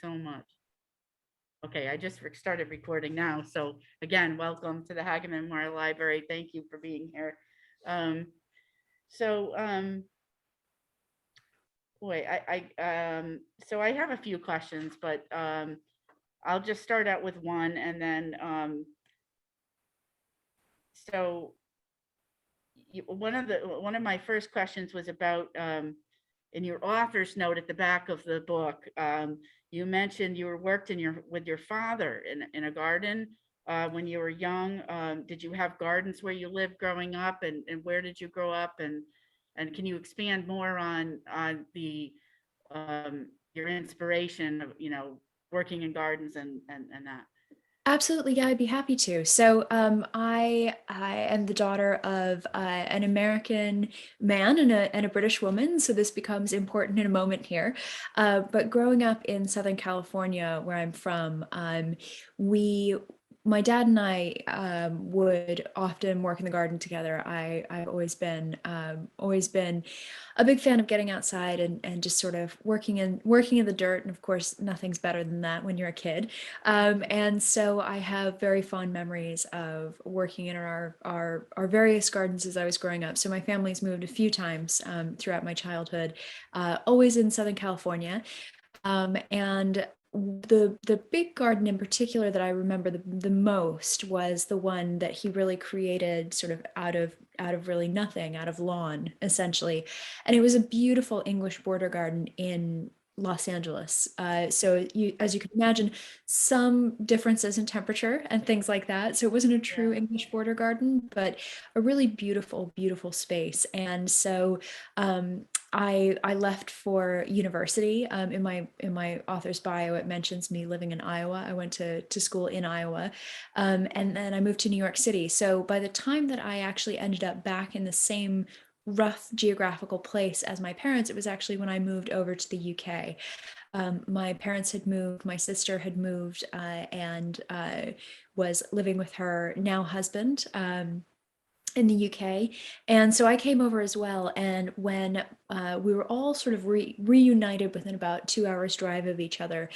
so much. Okay, I just started recording now. So again, welcome to the Hagaman Memorial Library. Thank you for being here. Um, so boy, so I have a few questions, but I'll just start out with one, and then so one of my first questions was about in your author's note at the back of the book. You mentioned you were worked with your father in a garden when you were young. Did you have gardens where you lived growing up, and where did you grow up? And can you expand more on the your inspiration of working in gardens and that? Absolutely, yeah, I'd be happy to. So, I am the daughter of an American man and a British woman. So this becomes important in a moment here. But growing up in Southern California, where I'm from, we my dad and I would often work in the garden together. I've always been a big fan of getting outside and just sort of working in the dirt. And of course, nothing's better than that when you're a kid. And so I have very fond memories of working in our various gardens as I was growing up. So my family's moved a few times throughout my childhood, always in Southern California. And the big garden in particular that I remember the most was the one that he really created sort of out of really nothing, out of lawn, essentially. And it was a beautiful English border garden in Los Angeles. So as you can imagine, some differences in temperature and things like that. So it wasn't a true Yeah. English border garden, but a really beautiful, beautiful space. And so I left for university. In my author's bio, it mentions me living in Iowa. I went to school in Iowa, and then I moved to New York City. So by the time that I actually ended up back in the same rough geographical place as my parents, it was actually when I moved over to the UK. My parents had moved, my sister had moved, and was living with her now husband. In the UK. And so I came over as well. And when we were all sort of reunited within about 2 hours drive of each other,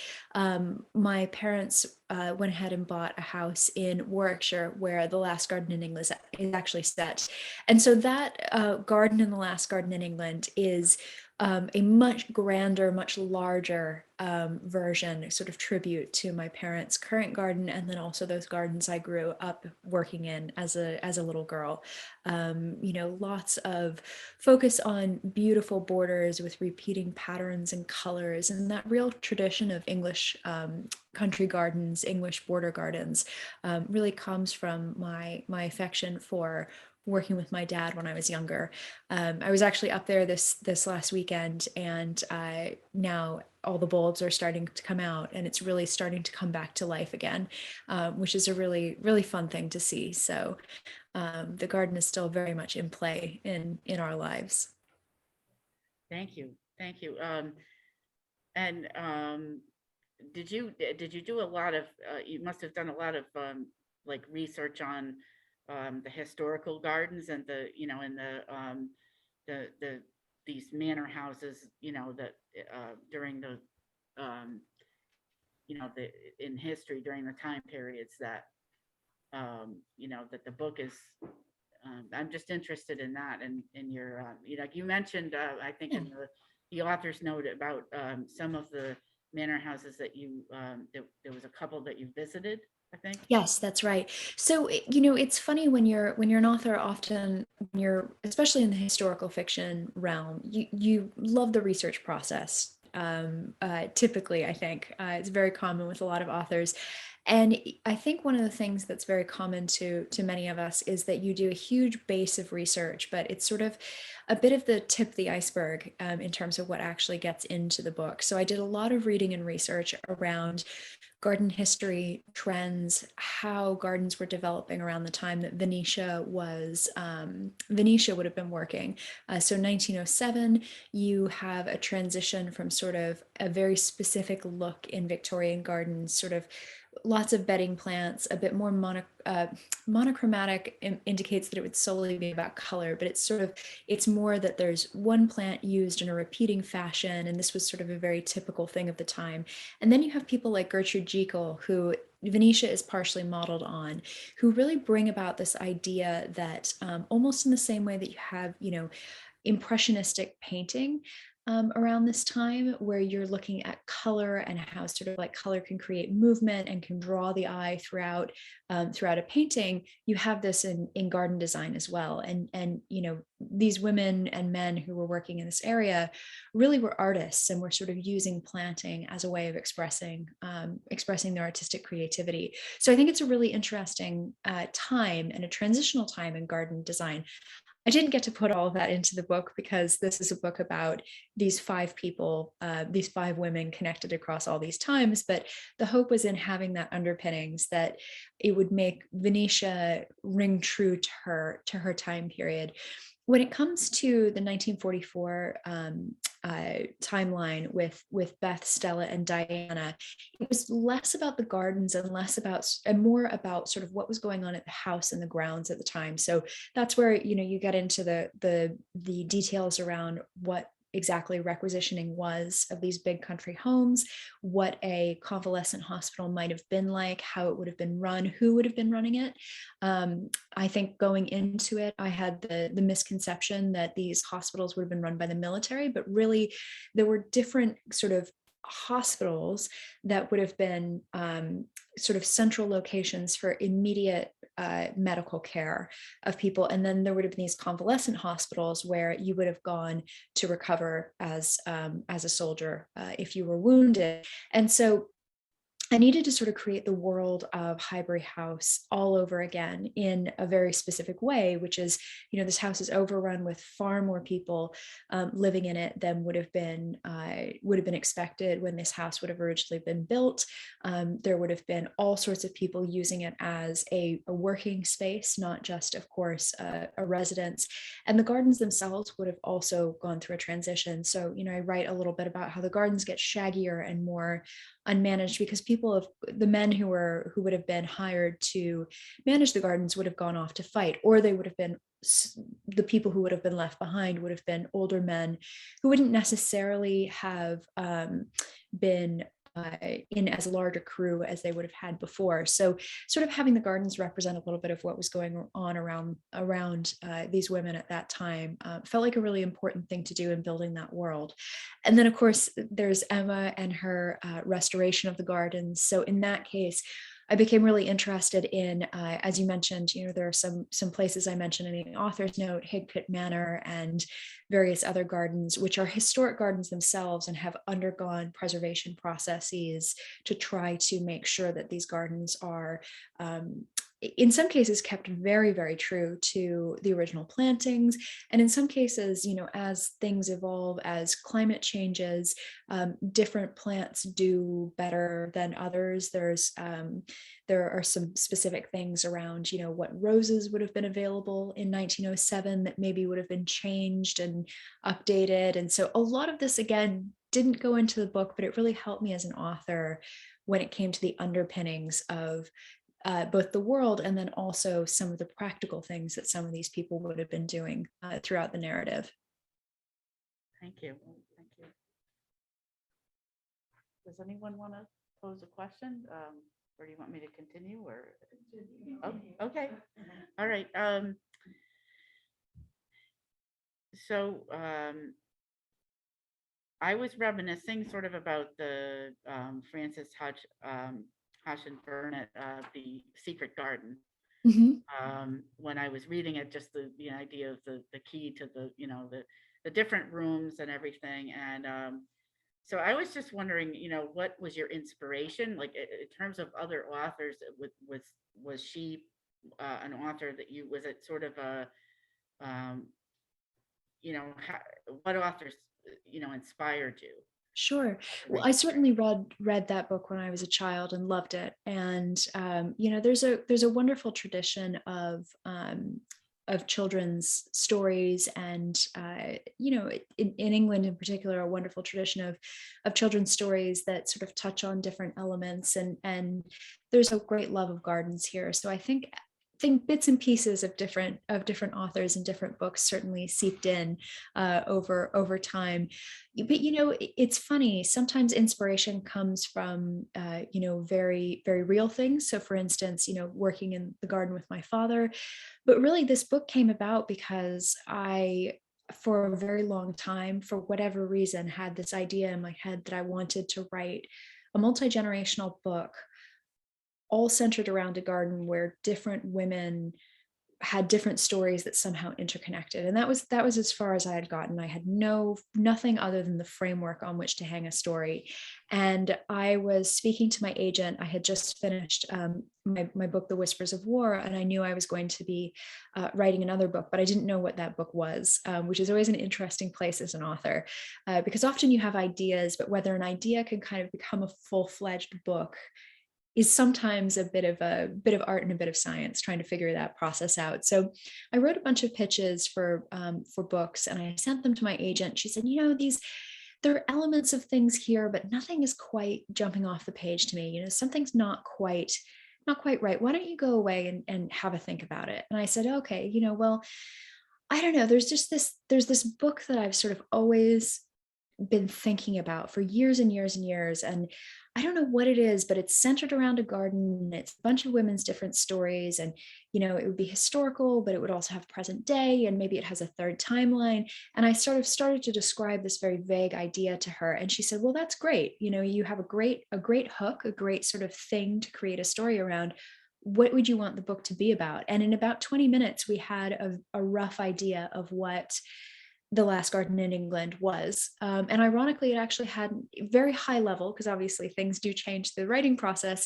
my parents went ahead and bought a house in Warwickshire where The Last Garden in England is actually set. And so that garden in The Last Garden in England is a much grander, much larger version, sort of tribute to my parents' current garden, and then also those gardens I grew up working in as a little girl. Lots of focus on beautiful borders with repeating patterns and colors, and that real tradition of English country gardens, English border gardens, really comes from my affection for working with my dad when I was younger. I was actually up there this last weekend, and now all the bulbs are starting to come out, and it's really starting to come back to life again, which is a really really fun thing to see. So the garden is still very much in play in our lives. Thank you. Thank you. And did you do a lot of you must have done a lot of like research on the historical gardens and the these manor houses, that during the um the in history during the time periods that that the book is. I'm just interested in that, and in your like you mentioned, I think Yeah. in the author's note about some of the manor houses that there was a couple that you visited, I think. Yes, that's right. So, it's funny when you're an author, often when you're, especially in the historical fiction realm, you love the research process. Typically, I think it's very common with a lot of authors, and I think one of the things that's very common to many of us is that you do a huge base of research, but it's sort of a bit of the tip of the iceberg in terms of what actually gets into the book. So I did a lot of reading and research around garden history, trends, how gardens were developing around the time that Venetia would have been working. So 1907, you have a transition from sort of a very specific look in Victorian gardens, sort of lots of bedding plants, a bit more monochromatic indicates that it would solely be about color, but it's more that there's one plant used in a repeating fashion, and this was sort of a very typical thing of the time. And then you have people like Gertrude Jekyll, who Venetia is partially modeled on, who really bring about this idea that almost in the same way that you have, impressionistic painting around this time, where you're looking at color and how sort of like color can create movement and can draw the eye throughout a painting. You have this in garden design as well, and these women and men who were working in this area really were artists and were sort of using planting as a way of expressing their artistic creativity. So I think it's a really interesting time and a transitional time in garden design. I didn't get to put all of that into the book because this is a book about these five people, these five women connected across all these times. But the hope was in having that underpinnings, that it would make Venetia ring true to her time period. When it comes to the 1944 timeline with Beth, Stella, and Diana, it was less about the gardens and more about sort of what was going on at the house and the grounds at the time. So that's where you get into the details around what exactly requisitioning was of these big country homes, what a convalescent hospital might have been like, how it would have been run, who would have been running it. I think going into it, I had the misconception that these hospitals would have been run by the military, but really there were different sort of hospitals that would have been sort of central locations for immediate medical care of people. And then there would have been these convalescent hospitals where you would have gone to recover as a soldier if you were wounded. And so I needed to sort of create the world of Highbury House all over again in a very specific way, which is, this house is overrun with far more people living in it than would have been expected when this house would have originally been built. There would have been all sorts of people using it as a working space, not just, of course, a residence. And the gardens themselves would have also gone through a transition. So, I write a little bit about how the gardens get shaggier and more unmanaged because the men who would have been hired to manage the gardens would have gone off to fight, or they would have been the people who would have been left behind would have been older men who wouldn't necessarily have been in as large a crew as they would have had before. So sort of having the gardens represent a little bit of what was going on around these women at that time felt like a really important thing to do in building that world. And then of course there's Emma and her restoration of the gardens. So in that case, I became really interested in, as you mentioned, there are some places I mentioned in the author's note, Higpit Manor and various other gardens, which are historic gardens themselves and have undergone preservation processes to try to make sure that these gardens are, in some cases, kept very, very true to the original plantings. And in some cases, as things evolve, as climate changes, different plants do better than others. There are some specific things around, what roses would have been available in 1907 that maybe would have been changed and updated. And so a lot of this, again, didn't go into the book, but it really helped me as an author when it came to the underpinnings of both the world and then also some of the practical things that some of these people would have been doing throughout the narrative. Thank you. Thank you. Does anyone want to pose a question? Or do you want me to continue or? Oh, okay. All right. So I was reminiscing sort of about the Frances Hodge and Burnett, The Secret Garden. When I was reading it, just the idea of the key to the different rooms and everything. And so I was just wondering, what was your inspiration? Like in terms of other authors, was she an author that was it sort of a, what authors, inspired you? Sure. Well, I certainly read that book when I was a child and loved it. And there's a wonderful tradition of children's stories, and in England in particular, a wonderful tradition of children's stories that sort of touch on different elements, and there's a great love of gardens here. So I think bits and pieces of different authors and different books certainly seeped in over time. But it's funny, sometimes inspiration comes from very, very real things. So for instance, working in the garden with my father. But really this book came about because I, for a very long time, for whatever reason, had this idea in my head that I wanted to write a multi-generational book all centered around a garden where different women had different stories that somehow interconnected. And that was as far as I had gotten. I had nothing other than the framework on which to hang a story. And I was speaking to my agent. I had just finished my book, The Whispers of War, and I knew I was going to be writing another book, but I didn't know what that book was, which is always an interesting place as an author, because often you have ideas, but whether an idea can kind of become a full-fledged book is sometimes a bit of art and a bit of science, trying to figure that process out. So I wrote a bunch of pitches for books, and I sent them to my agent. She said, there are elements of things here, but nothing is quite jumping off the page to me. Something's not quite right. Why don't you go away and have a think about it? And I said, okay, well, I don't know. There's this book that I've sort of always been thinking about for years and years and years. And I don't know what it is, but it's centered around a garden. It's a bunch of women's different stories. And, it would be historical, but it would also have present day, and maybe it has a third timeline. And I sort of started to describe this very vague idea to her. And she said, well, that's great. You have a great hook, a great sort of thing to create a story around. What would you want the book to be about? And in about 20 minutes, we had a rough idea of what The Last Garden in England was. And ironically, it actually had very high level, because obviously things do change the writing process.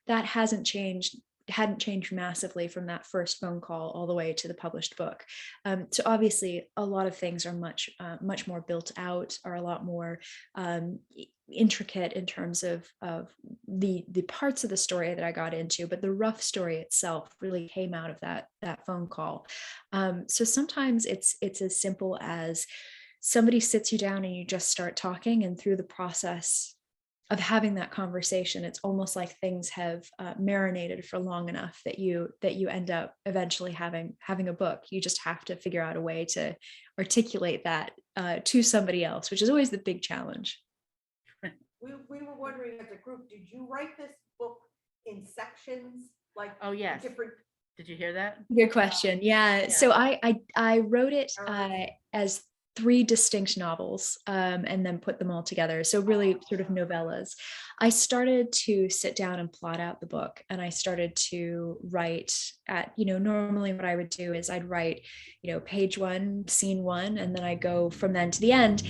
That hadn't changed massively from that first phone call all the way to the published book. So obviously a lot of things are much more built out, are a lot more intricate in terms of the parts of the story that I got into, but the rough story itself really came out of that phone call. So sometimes it's as simple as somebody sits you down and you just start talking, and through the process of having that conversation, it's almost like things have marinated for long enough that you end up eventually having a book. You just have to figure out a way to articulate that to somebody else, which is always the big challenge. We were wondering as a group, did you write this book in sections? Like, Oh, yes. different. Did you hear that? Good question. Yeah. So I wrote it as 3 distinct novels, and then put them all together. So really sort of novellas. I started to sit down and plot out the book, and I started to write at, normally what I would do is I'd write, page 1, scene 1, and then I go from then to the end.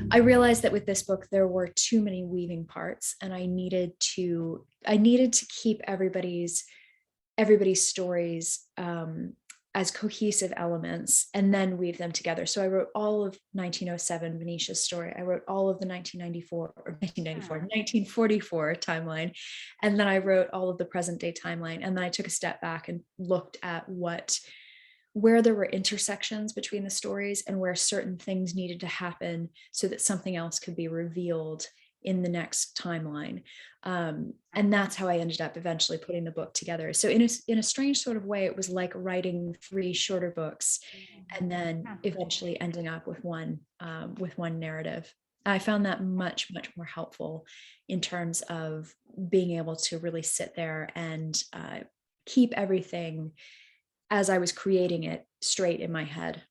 I realized that with this book, there were too many weaving parts, and I needed to keep everybody's stories as cohesive elements, and then weave them together. So I wrote all of 1907 Venetia's story. I wrote all of the 1944 timeline. And then I wrote all of the present day timeline. And then I took a step back and looked at where there were intersections between the stories, and where certain things needed to happen so that something else could be revealed in the next timeline. And that's how I ended up eventually putting the book together. So in a strange sort of way, it was like writing 3 shorter books and then eventually ending up with one narrative. I found that much more helpful in terms of being able to really sit there and keep everything as I was creating it straight in my head.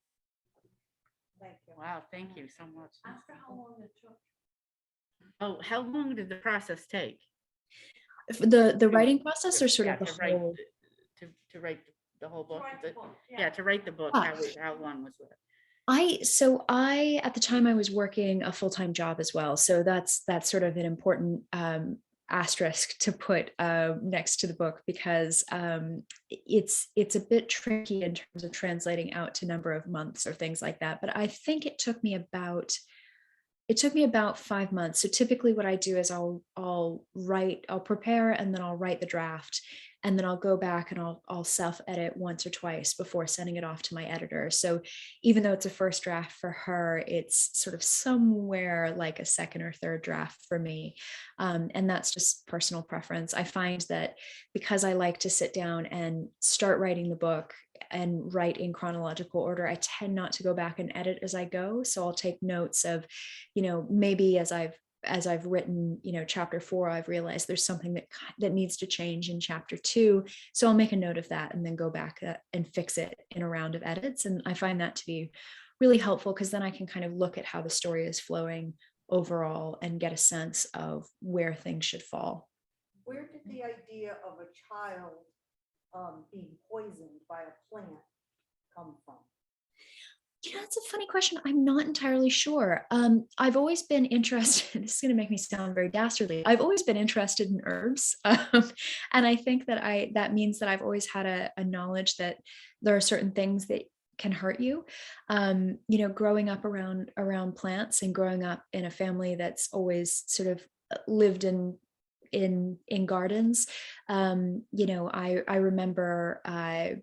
Thank you. Wow, thank you so much. Ask her how long it took. Oh, how long did the process take? The writing process, or sort Yeah, of the to write whole? to write the whole book? Write the book, Yeah, to write the book. Ah. How long was that? I at the time I was working a full-time job as well. So that's sort of an important asterisk to put next to the book, because it's a bit tricky in terms of translating out to number of months or things like that. But I think it took me about 5 months. So typically what I do is I'll prepare, and then I'll write the draft. and then I'll go back and I'll self-edit once or twice before sending it off to my editor. So even though it's a first draft for her, it's sort of somewhere like a second or third draft for me. And that's just personal preference. I find that because I like to sit down and start writing the book and write in chronological order, I tend not to go back and edit as I go. So I'll take notes of, maybe as I've written, chapter 4, I've realized there's something that needs to change in chapter 2. So I'll make a note of that and then go back and fix it in a round of edits. And I find that to be really helpful, because then I can kind of look at how the story is flowing overall and get a sense of where things should fall. Where did the idea of a child being poisoned by a plant come from? That's a funny question. I'm not entirely sure. I've always been interested. This is going to make me sound very dastardly. I've always been interested in herbs, and I think that means that I've always had a knowledge that there are certain things that can hurt you. Growing up around plants and growing up in a family that's always sort of lived in gardens. I remember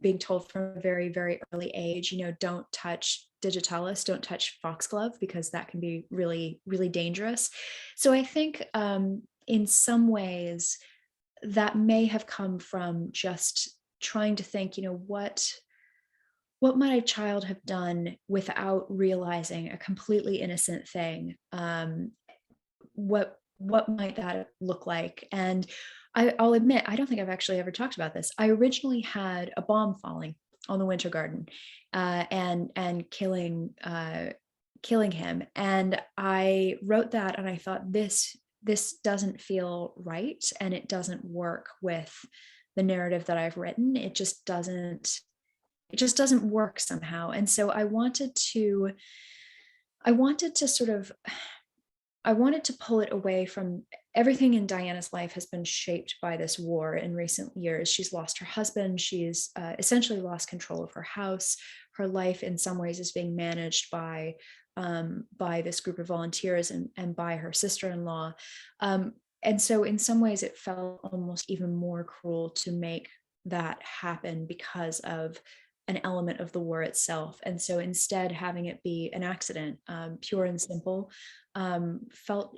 being told from a very, very early age, don't touch digitalis, don't touch foxglove, because that can be really, really dangerous. So I think in some ways that may have come from just trying to think, what might a child have done without realizing a completely innocent thing? What might that look like? And I'll admit, I don't think I've actually ever talked about this. I originally had a bomb falling on the winter garden and killing him. And I wrote that and I thought, this doesn't feel right, and it doesn't work with the narrative that I've written. It just doesn't work somehow. And so I wanted to pull it away from everything in Diana's life has been shaped by this war in recent years. She's lost her husband. She's essentially lost control of her house. Her life in some ways is being managed by this group of volunteers and by her sister-in-law. And so in some ways it felt almost even more cruel to make that happen because of an element of the war itself. And so instead, having it be an accident, pure and simple, felt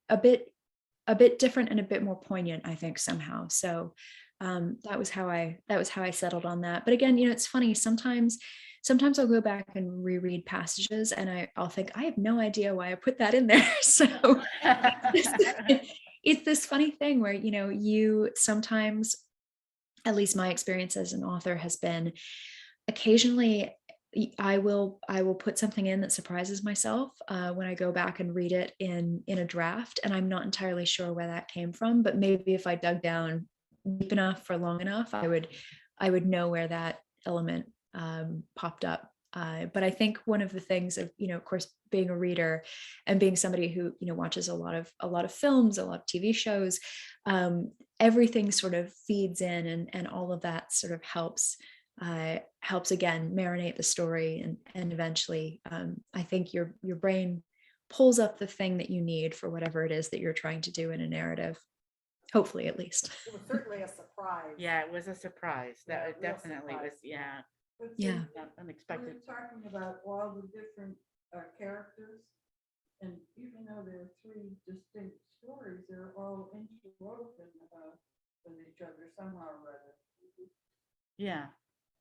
a bit different and a bit more poignant, I think, somehow. So that was how I settled on that. But again, it's funny, sometimes I'll go back and reread passages and I'll think, I have no idea why I put that in there. So it's this funny thing where, you sometimes, at least my experience as an author has been, occasionally I will put something in that surprises myself when I go back and read it in a draft, and I'm not entirely sure where that came from, but maybe if I dug down deep enough for long enough, I would know where that element popped up. But I think one of the things of course, being a reader and being somebody who watches a lot of films, a lot of TV shows, everything sort of feeds in, and all of that sort of helps again marinate the story, and eventually I think your brain pulls up the thing that you need for whatever it is that you're trying to do in a narrative, hopefully, at least. It was certainly a surprise. Yeah, it was a surprise. Yeah, That a it real definitely surprise. was. Yeah, But Yeah. not we unexpected. were talking about all the different characters, and even though there are 3 distinct stories, they're all interwoven with each other somehow or other. Yeah,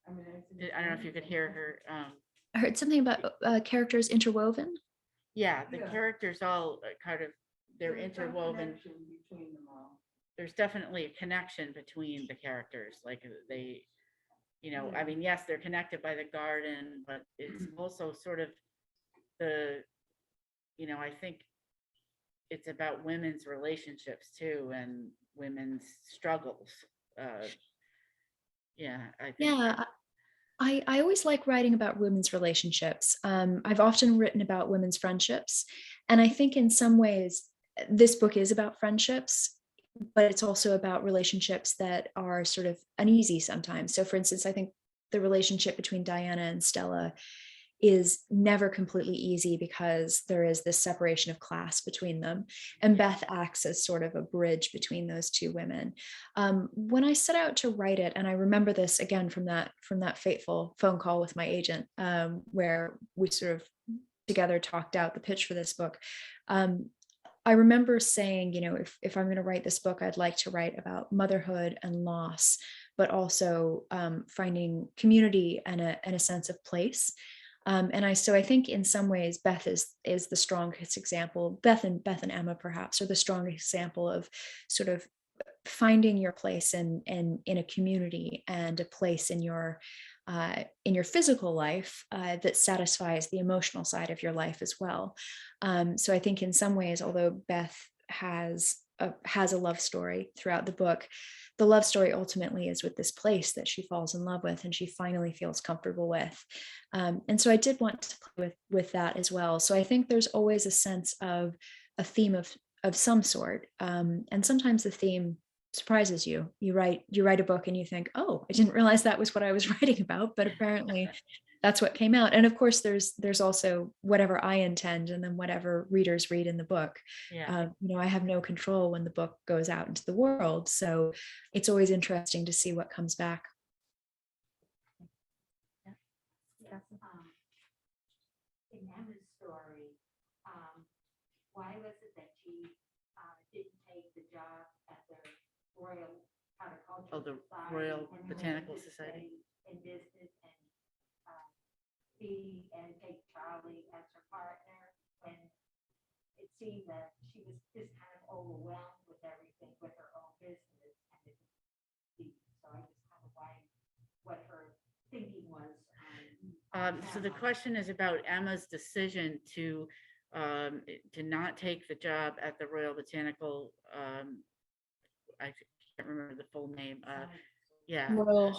I mean, I think I don't know if you could hear her. I heard something about characters interwoven. Yeah, the Yeah. characters all kind of, they're there's some interwoven. connection between them all. There's definitely a connection between the characters. Like they, I mean, yes, they're connected by the garden, but it's also sort of I think it's about women's relationships too, and women's struggles. Yeah, I think. Yeah, I always like writing about women's relationships. I've often written about women's friendships, and I think in some ways this book is about friendships, but it's also about relationships that are sort of uneasy sometimes. So for instance, I think the relationship between Diana and Stella is never completely easy because there is this separation of class between them. And Beth acts as sort of a bridge between those two women. When I set out to write it, and I remember this again from that fateful phone call with my agent, where we sort of together talked out the pitch for this book. I remember saying, if I'm going to write this book, I'd like to write about motherhood and loss, but also finding community and a sense of place. So I think in some ways Beth is the strongest example. Beth and Emma perhaps are the strongest example of sort of finding your place in a community and a place in your physical life that satisfies the emotional side of your life as well. So I think in some ways, although Beth has a love story throughout the book, the love story ultimately is with this place that she falls in love with and she finally feels comfortable with. And so I did want to play with that as well. So I think there's always a sense of a theme of some sort. And sometimes the theme surprises you. You write a book and you think, oh, I didn't realize that was what I was writing about, but apparently that's what came out. And of course, there's also whatever I intend and then whatever readers read in the book. Yeah. I have no control when the book goes out into the world. So it's always interesting to see what comes back. In Emma's story, why was it that she didn't take the job at the Royal Horticultural The Society Royal and Botanical went to Society. stay in business and take Charlie as her partner when it seemed that she was just kind of overwhelmed with everything with her own business and so I just kind of wondered what her thinking was. So the question is about Emma's decision to not take the job at the Royal Botanical, I can't remember the full name. Yeah. Royal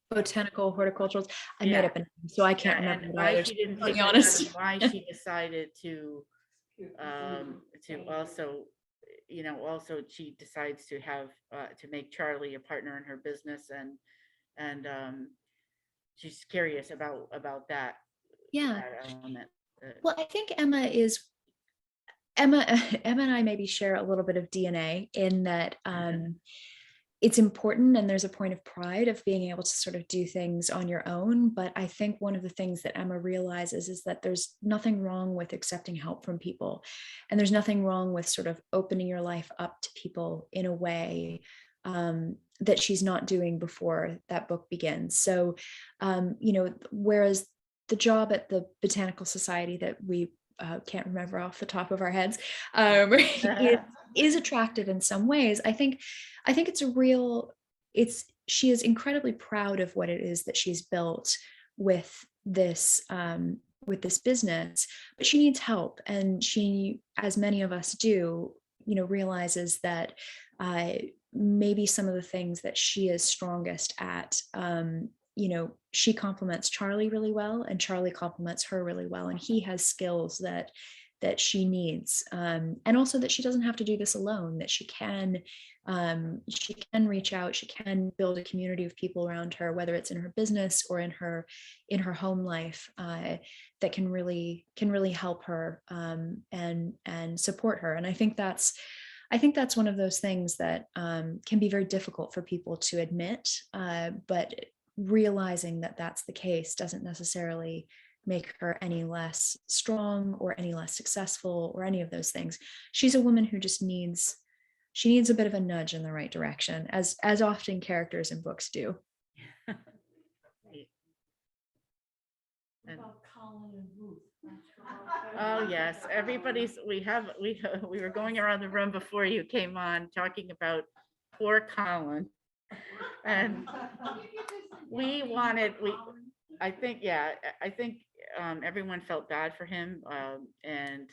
Botanical Horticultural. I made Yeah. up a name, so I can't And remember. why she didn't take be the job honest. and why she decided to also, she decides to have to make Charlie a partner in her business, and she's curious about that. Yeah. That element. Well, I think Emma and I maybe share a little bit of DNA in that it's important and there's a point of pride of being able to sort of do things on your own. But I think one of the things that Emma realizes is that there's nothing wrong with accepting help from people. And there's nothing wrong with sort of opening your life up to people in a way that she's not doing before that book begins. So, whereas the job at the Botanical Society that we can't remember off the top of our heads, is attractive in some ways. I think she is incredibly proud of what it is that she's built with this business, but she needs help. And she, as many of us do, realizes that maybe some of the things that she is strongest at, she complements Charlie really well and Charlie complements her really well. And he has skills that she needs. And also that she doesn't have to do this alone, that she can reach out, she can build a community of people around her, whether it's in her business or in her home life, that can really help her and support her. And I think that's one of those things that can be very difficult for people to admit, but realizing that that's the case doesn't necessarily make her any less strong or any less successful or any of those things. She's a woman who just needs a bit of a nudge in the right direction, as often characters in books do. About Colin and Ruth. Oh, yes, we were going around the room before you came on talking about poor Colin. And I think everyone felt bad for him, and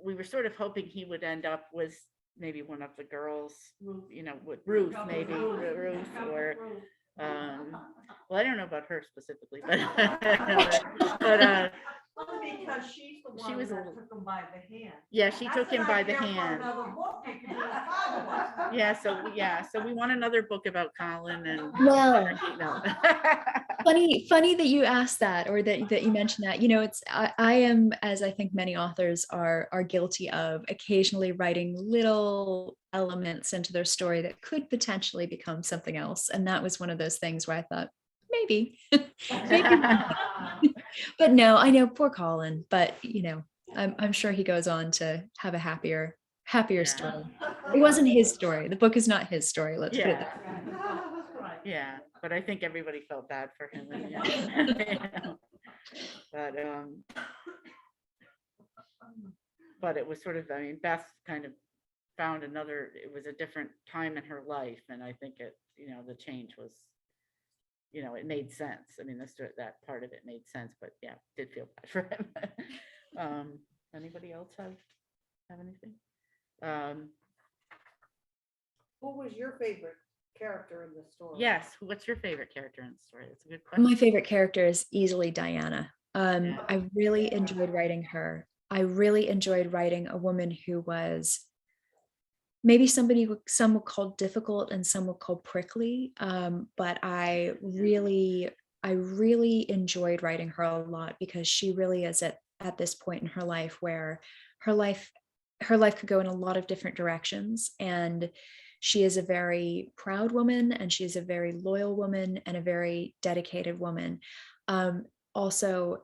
we were sort of hoping he would end up with maybe one of the girls, with Ruth, maybe Ruth, or well, I don't know about her specifically, but Only because she's the She one was a that little- took him by the hand. Yeah, she That's took an him by the idea for hand. another book you can do with father. Yeah, so we want another book about Colin and. Well, No. funny that you asked that, or that you mentioned that. You know, it's I am, as I think many authors are guilty of, occasionally writing little elements into their story that could potentially become something else. And that was one of those things where I thought, maybe. But no, I know, poor Colin, but you know, I'm sure he goes on to have a happier Yeah. story. It wasn't his story. The book is not his story. Let's put it that way. Yeah, but I think everybody felt bad for him in the end. You know? But it was sort of, I mean, Beth kind of found another, it was a different time in her life, and I think it, you know, the change was, you know, it made sense. I mean, that part of it made sense, but yeah, did feel bad for him. Anybody else have anything? Who was your favorite character in the story? Yes, what's your favorite character in the story? That's a good question. My favorite character is easily Diana. Yeah. I really enjoyed writing her. I really enjoyed writing a woman who was maybe some would call difficult and some would call prickly. But I really enjoyed writing her a lot, because she really is at this point in her life where her life could go in a lot of different directions. And she is a very proud woman, and she is a very loyal woman, and a very dedicated woman. Also,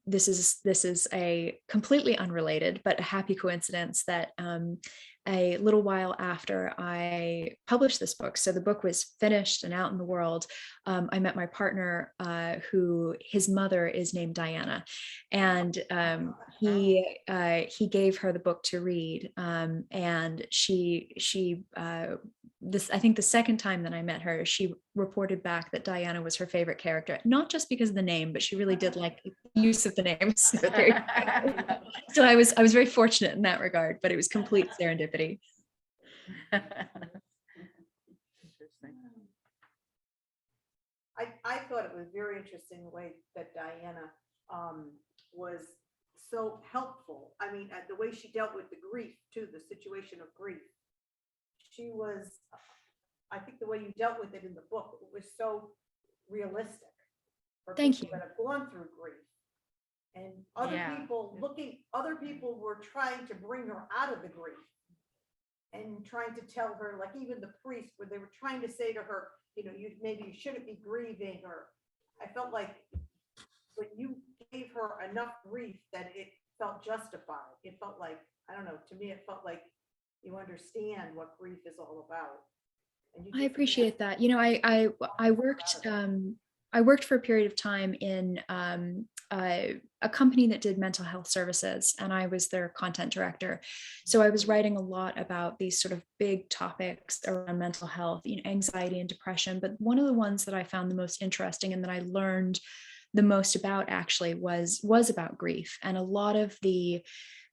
this is a completely unrelated but a happy coincidence that a little while after I published this book, so the book was finished and out in the world, I met my partner, who his mother is named Diana, and he gave her the book to read, and she I think the second time that I met her, she reported back that Diana was her favorite character, not just because of the name, but she really did like the use of the name. So I was very fortunate in that regard, but it was complete serendipity. Interesting. I thought it was very interesting the way that Diana was so helpful. I mean, the way she dealt with the grief too, the situation of grief. She was, I think the way you dealt with it in the book, it was so realistic for Thank people you. that have gone through grief. And other Yeah. other people were trying to bring her out of the grief and trying to tell her, like even the priest, where they were trying to say to her, you know, maybe you shouldn't be grieving, or I felt like when you gave her enough grief that it felt justified. It felt like, I don't know, to me, it felt like you understand what grief is all about. And you I did appreciate that. You know, I worked for a period of time in a company that did mental health services, and I was their content director. So I was writing a lot about these sort of big topics around mental health, you know, anxiety and depression. But one of the ones that I found the most interesting and that I learned the most about actually was about grief. And a lot of the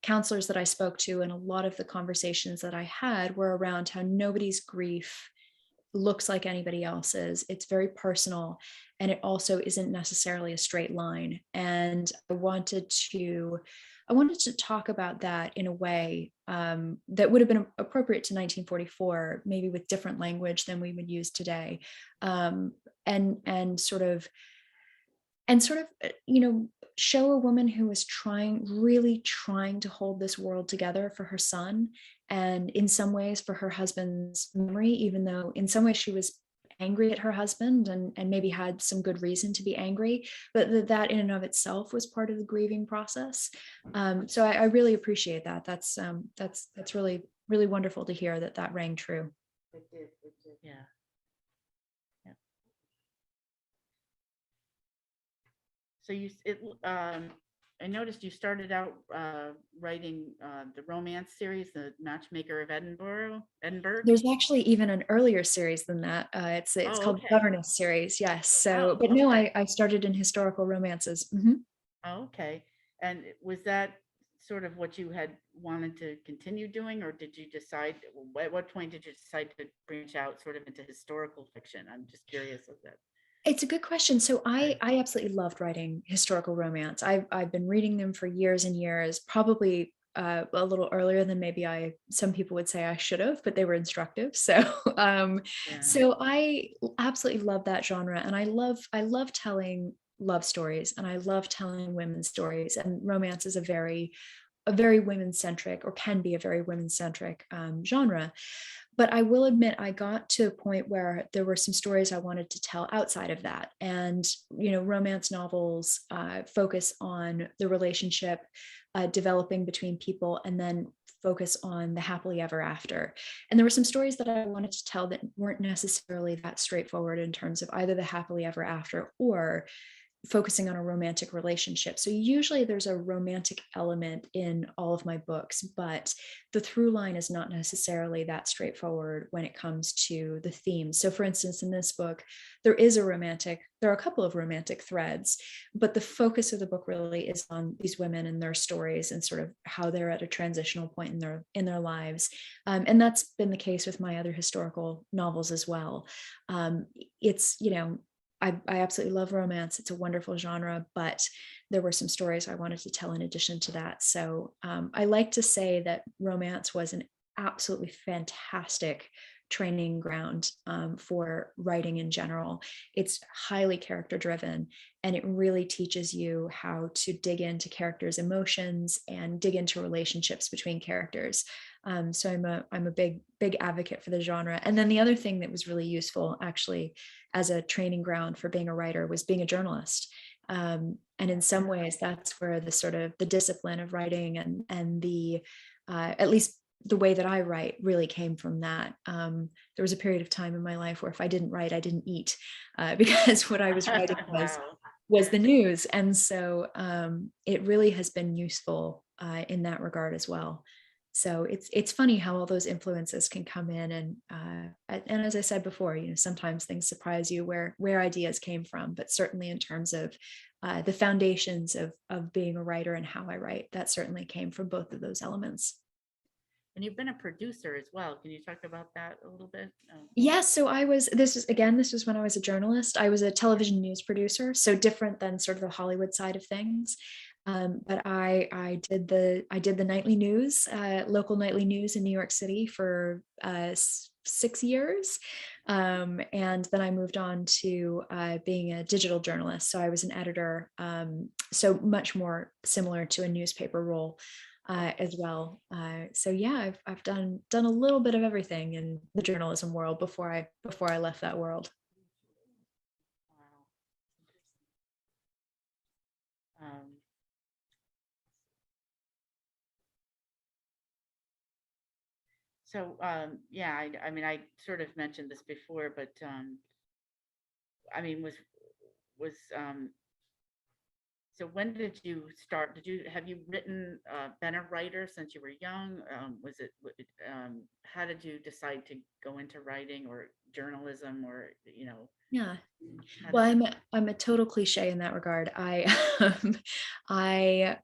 counselors that I spoke to and a lot of the conversations that I had were around how nobody's grief looks like anybody else's. It's very personal, and it also isn't necessarily a straight line. And I wanted to talk about that in a way that would have been appropriate to 1944, maybe with different language than we would use today, and sort of, you know, show a woman who was really trying to hold this world together for her son, and in some ways for her husband's memory, even though in some ways she was angry at her husband and maybe had some good reason to be angry, but that in and of itself was part of the grieving process. So I really appreciate that. That's really, really wonderful to hear that rang true. It did. Yeah. Yeah. So I noticed you started out writing the romance series, The Matchmaker of Edinburgh. There's actually even an earlier series than that. It's Oh, called okay. Governess series. Yes. So, Oh, but no, okay. I started in historical romances. Mhm. Oh, okay. And was that sort of what you had wanted to continue doing, or did you decide, at what point did you decide to branch out sort of into historical fiction? I'm just curious of that. It's a good question. So I absolutely loved writing historical romance. I've been reading them for years and years, probably a little earlier than maybe some people would say I should have, but they were instructive. So Yeah. so I absolutely love that genre, and I love telling love stories, and I love telling women's stories, and romance is a very women centric, or can be a very women centric genre. But I will admit, I got to a point where there were some stories I wanted to tell outside of that. And, romance novels focus on the relationship developing between people, and then focus on the happily ever after. And there were some stories that I wanted to tell that weren't necessarily that straightforward in terms of either the happily ever after or focusing on a romantic relationship. So usually there's a romantic element in all of my books, but the through line is not necessarily that straightforward when it comes to the themes. So for instance, in this book, there are a couple of romantic threads, but the focus of the book really is on these women and their stories, and sort of how they're at a transitional point in their lives. And that's been the case with my other historical novels as well. It's, I absolutely love romance. It's a wonderful genre, but there were some stories I wanted to tell in addition to that. So I like to say that romance was an absolutely fantastic training ground for writing in general. It's highly character driven, and it really teaches you how to dig into characters' emotions and dig into relationships between characters. So I'm a big advocate for the genre. And then the other thing that was really useful, actually, as a training ground for being a writer, was being a journalist. And in some ways, that's where the sort of the discipline of writing and the at least the way that I write really came from that. There was a period of time in my life where if I didn't write, I didn't eat, because what I was writing was Wow. was the news. And so it really has been useful in that regard as well. So it's funny how all those influences can come in, and as I said before, sometimes things surprise you where ideas came from. But certainly in terms of the foundations of being a writer and how I write, that certainly came from both of those elements. And you've been a producer as well. Can you talk about that a little bit? Yeah, so this was when I was a journalist. I was a television news producer, so different than sort of the Hollywood side of things. But I did the nightly news, local nightly news in New York City for 6 years, and then I moved on to being a digital journalist. So I was an editor, so much more similar to a newspaper role as well. So yeah, I've done a little bit of everything in the journalism world before I left that world. Wow. Um, So, yeah, I mean, I sort of mentioned this before, but, I mean, so when did you start? Have you been a writer since you were young? How did you decide to go into writing or journalism, or, Yeah. how Well, did that? I'm a total cliche in that regard. I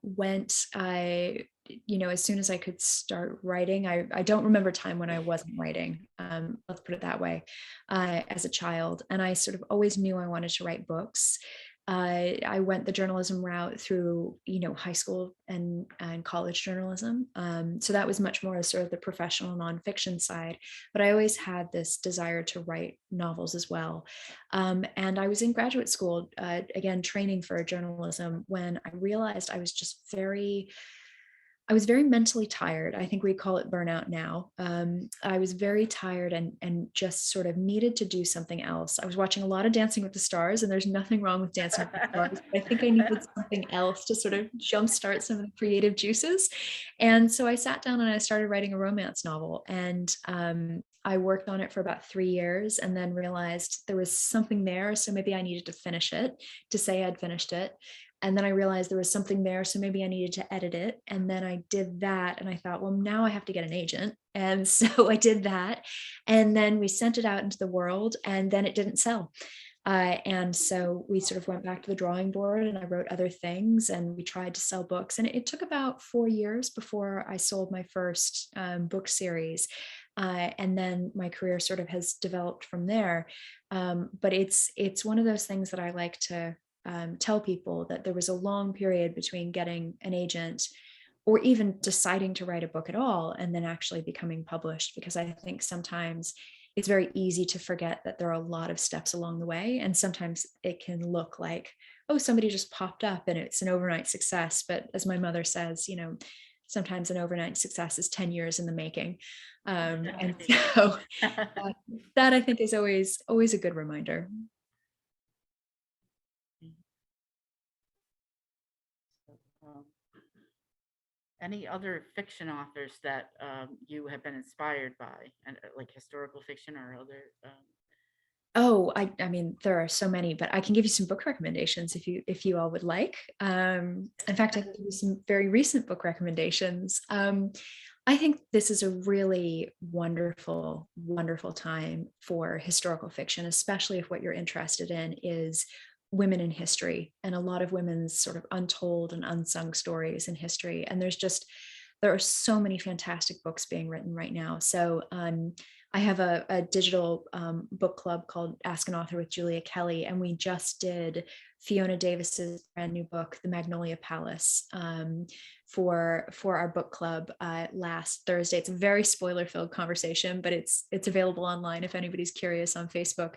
went, as soon as I could start writing. I don't remember a time when I wasn't writing. Let's put it that way. As a child, and I sort of always knew I wanted to write books. I went the journalism route through, high school and college journalism. So that was much more sort of the professional nonfiction side. But I always had this desire to write novels as well. And I was in graduate school, again, training for journalism, when I realized I was very mentally tired. I think we call it burnout now. I was very tired and just sort of needed to do something else. I was watching a lot of Dancing with the Stars, and there's nothing wrong with Dancing with the Stars, but I think I needed something else to sort of jumpstart some of the creative juices. And so I sat down and I started writing a romance novel. And I worked on it for about 3 years, and then realized there was something there. So maybe I needed to finish it to say I'd finished it. And then I realized there was something there, so maybe I needed to edit it. And then I did that, and I thought, well, now I have to get an agent. And so I did that. And then we sent it out into the world, and then it didn't sell. And so we sort of went back to the drawing board, and I wrote other things, and we tried to sell books. And it took about 4 years before I sold my first book series. And then my career sort of has developed from there. But it's one of those things that I like to tell people, that there was a long period between getting an agent or even deciding to write a book at all and then actually becoming published, because I think sometimes it's very easy to forget that there are a lot of steps along the way. And sometimes it can look like, oh, somebody just popped up and it's an overnight success. But as my mother says, sometimes an overnight success is 10 years in the making. And so that I think is always a good reminder. Um, Any other fiction authors that you have been inspired by, and like historical fiction or other? Oh, I mean, there are so many, but I can give you some book recommendations if you all would like. In fact, I can give you some very recent book recommendations. I think this is a really wonderful, wonderful time for historical fiction, especially if what you're interested in is women in history and a lot of women's sort of untold and unsung stories in history. And there are so many fantastic books being written right now. So I have a digital book club called Ask an Author with Julia Kelly, and we just did Fiona Davis's brand new book, The Magnolia Palace, for our book club last Thursday. It's a very spoiler-filled conversation, but it's available online if anybody's curious on Facebook.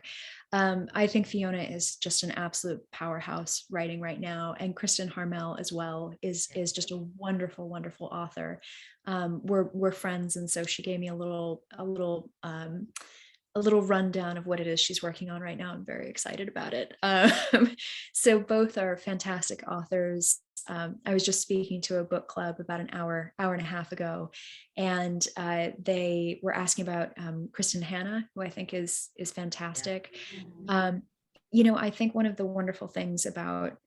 I think Fiona is just an absolute powerhouse writing right now, and Kristen Harmel as well is just a wonderful, wonderful author. We're friends, and so she gave me a little rundown of what it is she's working on right now. I'm very excited about it. So both are fantastic authors. I was just speaking to a book club about an hour and a half ago, and they were asking about Kristen Hanna, who I think is fantastic. I think one of the wonderful things about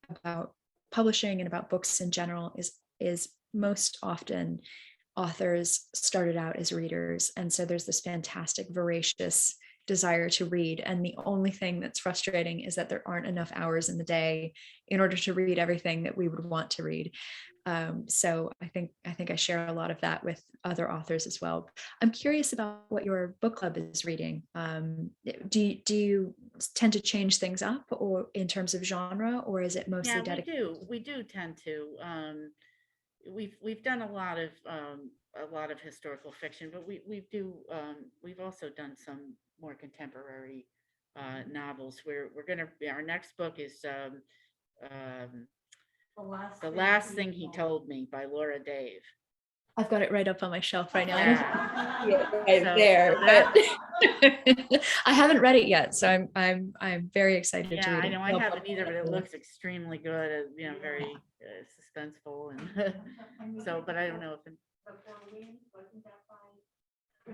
publishing and about books in general is most often authors started out as readers, and so there's this fantastic voracious desire to read, and the only thing that's frustrating is that there aren't enough hours in the day in order to read everything that we would want to read. So I think I share a lot of that with other authors as well. I'm curious about what your book club is reading. Do you tend to change things up, or in terms of genre, or is it mostly Yeah, dedicated? we do tend to. We've done a lot of historical fiction, but we've also done some more contemporary novels. Our next book is The Last Thing He Told Me by Laura Dave. I've got it right up on my shelf right now. Yeah. I don't see it right there, but I haven't read it yet, so I'm very excited to Yeah, read I it. know I haven't either, but it looks extremely good, very suspenseful, and so, but I don't know if.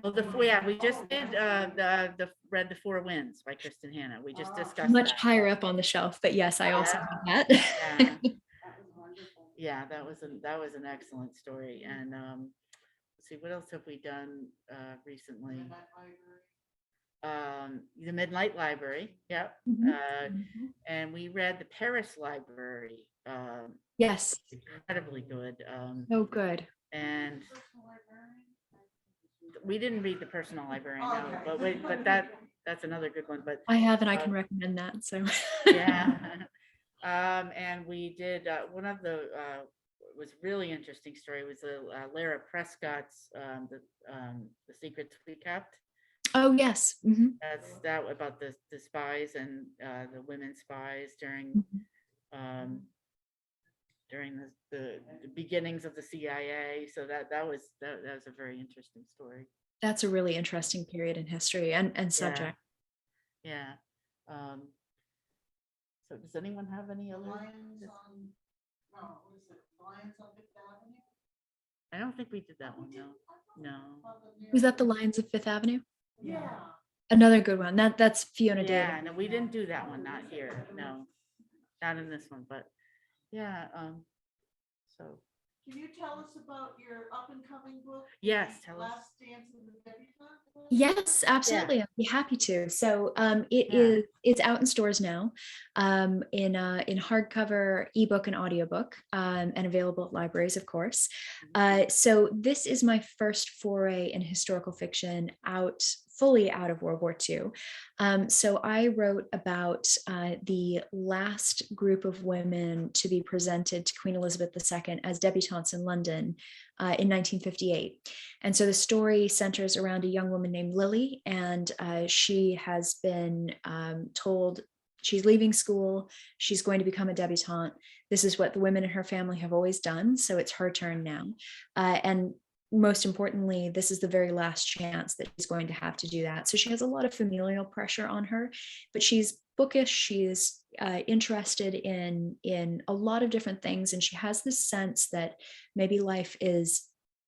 Well, we just did read The Four Winds by Kristen Hanna. We just discussed Much that. higher up on the shelf, but yes, I also Yeah. have that. Yeah. Yeah, that was an excellent story. And let's see, what else have we done recently? The Midnight Library. Yep. And we read The Paris Library. Yes. Incredibly good. Oh, good. And we didn't read The Personal Librarian, no, but that's another good one. But I have, and I can recommend that. So yeah. And we did one of the was really interesting story was Lara Prescott's the Secrets We Kept. oh yes. That's that about the spies and the women spies during the beginnings of the CIA. So that was a very interesting story. That's a really interesting period in history and subject. Yeah. So does anyone have any other? I don't think we did that one. No. Was that The Lions of Fifth Avenue? Yeah. Another good one. That's Fiona Davis. Yeah, no, we didn't do that one. Not here. No, not in this one. But yeah. So Can you tell us about your up and coming book? Yes, tell us. Last Dance of the Debutante? Yes, absolutely. I'd be happy to. So Yeah. it's out in stores now, in hardcover, ebook, and audiobook, and available at libraries, of course. So this is my first foray in historical fiction fully out of World War II. So I wrote about the last group of women to be presented to Queen Elizabeth II as debutantes in London in 1958. And so the story centers around a young woman named Lily, and she has been told she's leaving school, she's going to become a debutante. This is what the women in her family have always done, so it's her turn now. And most importantly, this is the very last chance that she's going to have to do that. So she has a lot of familial pressure on her, but she's bookish, she's interested in a lot of different things, and she has this sense that maybe life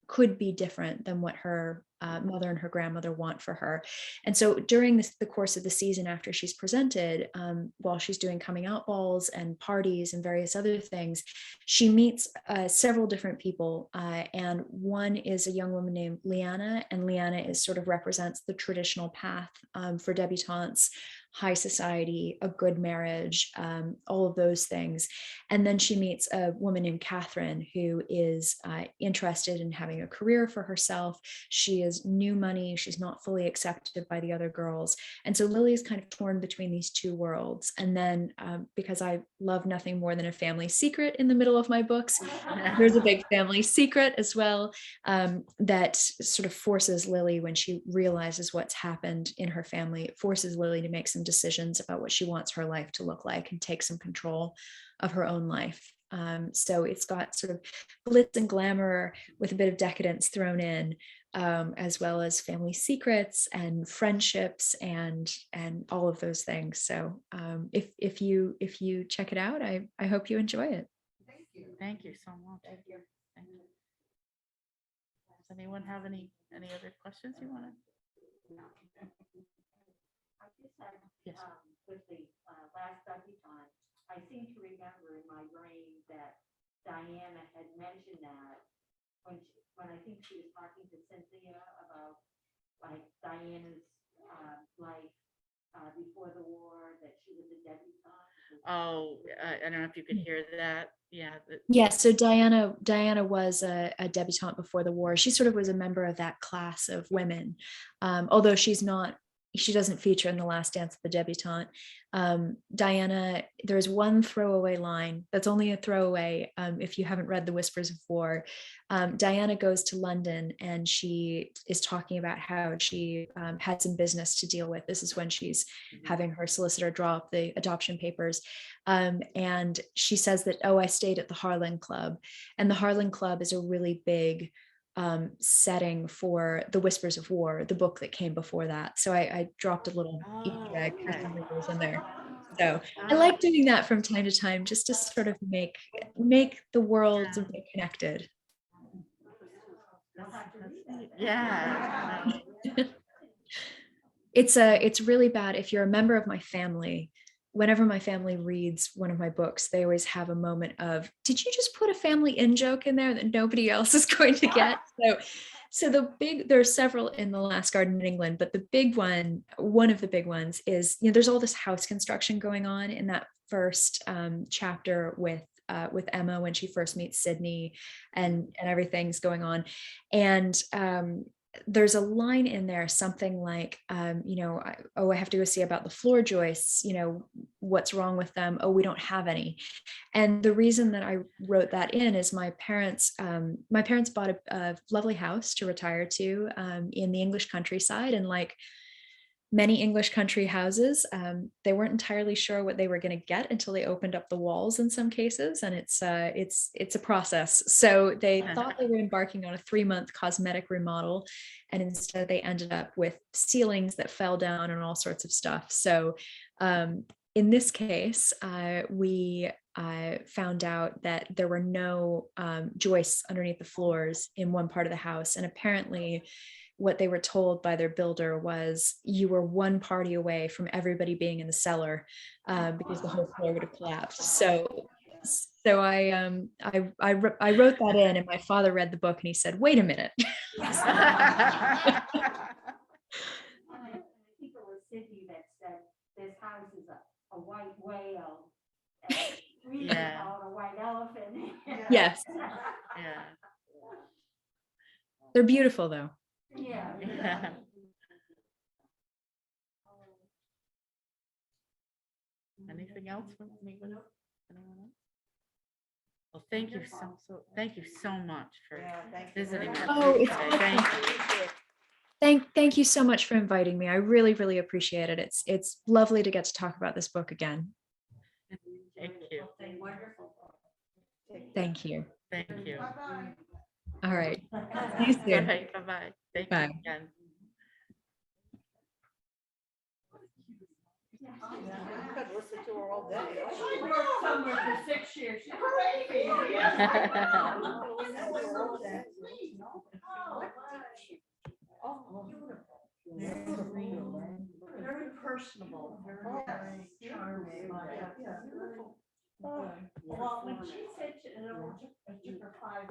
could be different than what her mother and her grandmother want for her. And so during the course of the season after she's presented, while she's doing coming out balls and parties and various other things, she meets several different people. And one is a young woman named Leanna, and Leanna represents the traditional path for debutantes, high society, a good marriage, all of those things. And then she meets a woman named Catherine, who is interested in having a career for herself. She is new money. She's not fully accepted by the other girls. And so Lily is kind of torn between these two worlds. And then because I love nothing more than a family secret in the middle of my books, there's a big family secret as well that sort of forces Lily, when she realizes what's happened in her family, it forces Lily to make some decisions about what she wants her life to look like and take some control of her own life. So it's got sort of glitz and glamour with a bit of decadence thrown in, as well as family secrets and friendships and all of those things. So if you check it out, I hope you enjoy it. Thank you. Thank you so much. Thank you. Does anyone have any other questions you want to? I just had, Yes. with the last debutante, I seem to remember in my brain that Diana had mentioned that when I think she was talking to Cynthia about like Diana's life before the war, that she was a debutante. Oh, I don't know if you could hear that. Yeah. Yeah, so Diana was a debutante before the war. She sort of was a member of that class of women, although she doesn't feature in The Last Dance of the Debutante. Diana, there's one throwaway line that's only a throwaway if you haven't read The Whispers of War. Diana goes to London and she is talking about how she had some business to deal with. This is when she's having her solicitor draw up the adoption papers. And she says that, I stayed at the Harlan Club. And the Harlan Club is a really big setting for The Whispers of War, the book that came before that. So I dropped a little Easter egg for some readers in there. So I like doing that from time to time, just to sort of make the worlds a bit connected. Yeah. It's really bad if you're a member of my family. Whenever my family reads one of my books, they always have a moment of, did you just put a family in joke in there that nobody else is going to get? So there are several in The Last Garden in England, but one of the big ones is, there's all this house construction going on in that first chapter with Emma when she first meets Sydney, and everything's going on. And there's a line in there, something like, I have to go see about the floor joists, what's wrong with them? Oh, we don't have any. And the reason that I wrote that in is my parents bought a lovely house to retire to in the English countryside. And like many English country houses, they weren't entirely sure what they were going to get until they opened up the walls in some cases, and it's a process. So they thought they were embarking on a 3-month cosmetic remodel, and instead they ended up with ceilings that fell down and all sorts of stuff. So in this case, we found out that there were no joists underneath the floors in one part of the house, and apparently what they were told by their builder was you were one party away from everybody being in the cellar because the whole floor would have collapsed. So So I wrote that in, and my father read the book and he said, "Wait a minute." I think it was Cindy that said, this house is a white whale. and We Yeah. call it a white elephant. Yes, Yeah. they're beautiful though. Yeah. Yeah. Anything else from anyone else? Anyone else? Well, thank you thank you so much for Yeah, thank you. visiting very with much. Oh, us it's today. my Thank pleasure. you. Thank you so much for inviting me. I really, really appreciate it. It's lovely to get to talk about this book again. Thank you. Wonderful. Thank you. Thank you. Bye-bye. All right. See you All soon. right, bye-bye. Thank you Bye. again. I could listen to her all day. She worked somewhere for 6 years. She's crazy. Very personable, very charming. Yeah, beautiful.